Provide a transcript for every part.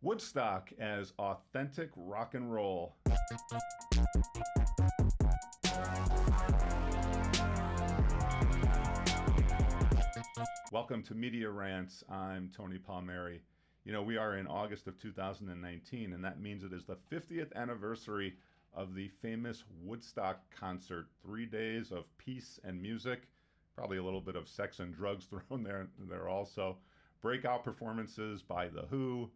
Woodstock as authentic rock and roll. Welcome to Media Rants. I'm Tony Palmeri. You know, we are in August of 2019, and that means it is the 50th anniversary of the famous Woodstock concert. 3 days of peace and music, probably a little bit of sex and drugs thrown there also. Breakout performances by The Who,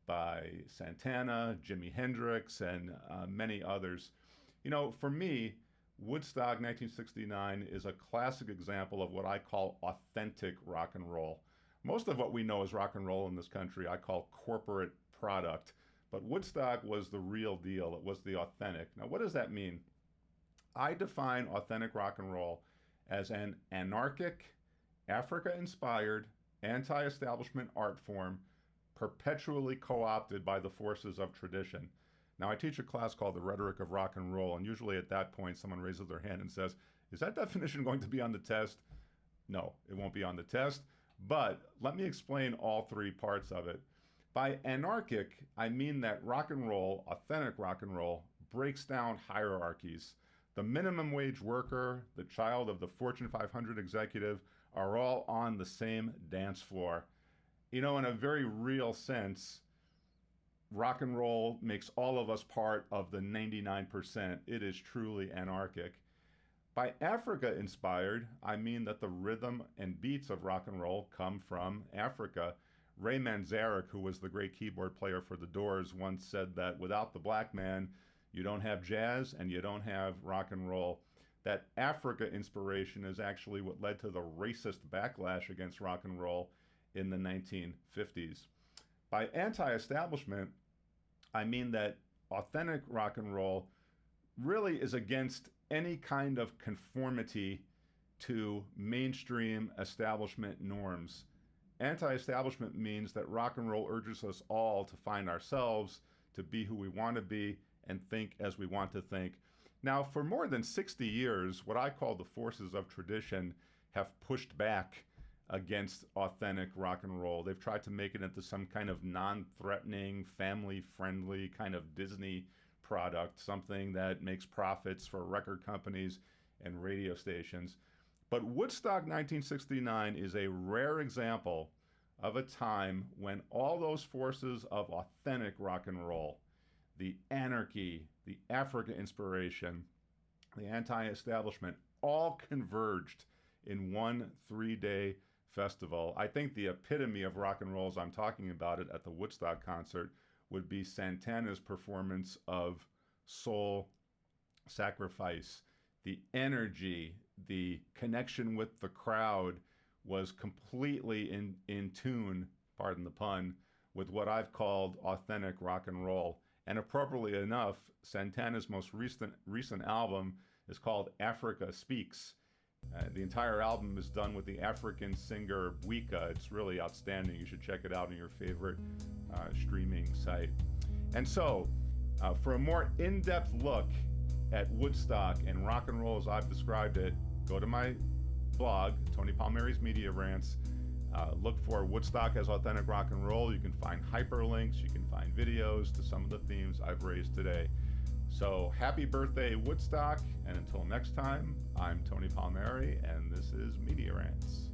by Santana, Jimi Hendrix, and many others. You know, for me, Woodstock 1969 is a classic example of what I call authentic rock and roll. Most of what we know as rock and roll in this country I call corporate product, but Woodstock was the real deal. It was the authentic. Now, what does that mean? I define authentic rock and roll as an anarchic, Africa-inspired, anti-establishment art form perpetually co-opted by the forces of tradition. Now, I teach a class called the Rhetoric of Rock and Roll, and usually at that point someone raises their hand and says, is that definition going to be on the test? No, it won't be on the test, but let me explain all three parts of it. By anarchic, I mean that rock and roll, authentic rock and roll, breaks down hierarchies. The minimum wage worker, the child of the Fortune 500 executive are all on the same dance floor. You know, in a very real sense, rock and roll makes all of us part of the 99%. It is truly anarchic. By Africa-inspired, I mean that the rhythm and beats of rock and roll come from Africa. Ray Manzarek, who was the great keyboard player for The Doors, once said that without the black man, you don't have jazz and you don't have rock and roll. That Africa inspiration is actually what led to the racist backlash against rock and roll in the 1950s. By anti-establishment, I mean that authentic rock and roll really is against any kind of conformity to mainstream establishment norms. Anti-establishment means that rock and roll urges us all to find ourselves, to be who we want to be, and think as we want to think. Now, for more than 60 years, what I call the forces of tradition have pushed back against authentic rock and roll. They've tried to make it into some kind of non-threatening, family-friendly kind of Disney product, something that makes profits for record companies and radio stations. But Woodstock 1969 is a rare example of a time when all those forces of authentic rock and roll, the anarchy, the Africa inspiration, the anti-establishment, all converged in one 3-day festival. I think the epitome of rock and roll as I'm talking about it at the Woodstock concert would be Santana's performance of Soul Sacrifice. The energy, the connection with the crowd was completely in tune, pardon the pun, with what I've called authentic rock and roll. And appropriately enough, Santana's most recent album is called Africa Speaks. The entire album is done with the African singer Wika. It's really outstanding. You should check it out on your favorite streaming site. And so, for a more in-depth look at Woodstock and rock and roll as I've described it, go to my blog, Tony Palmeri's Media Rants. Look for Woodstock as authentic rock and roll. You can find hyperlinks. You can find videos to some of the themes I've raised today. So happy birthday, Woodstock, and until next time, I'm Tony Palmeri, and this is Media Rants.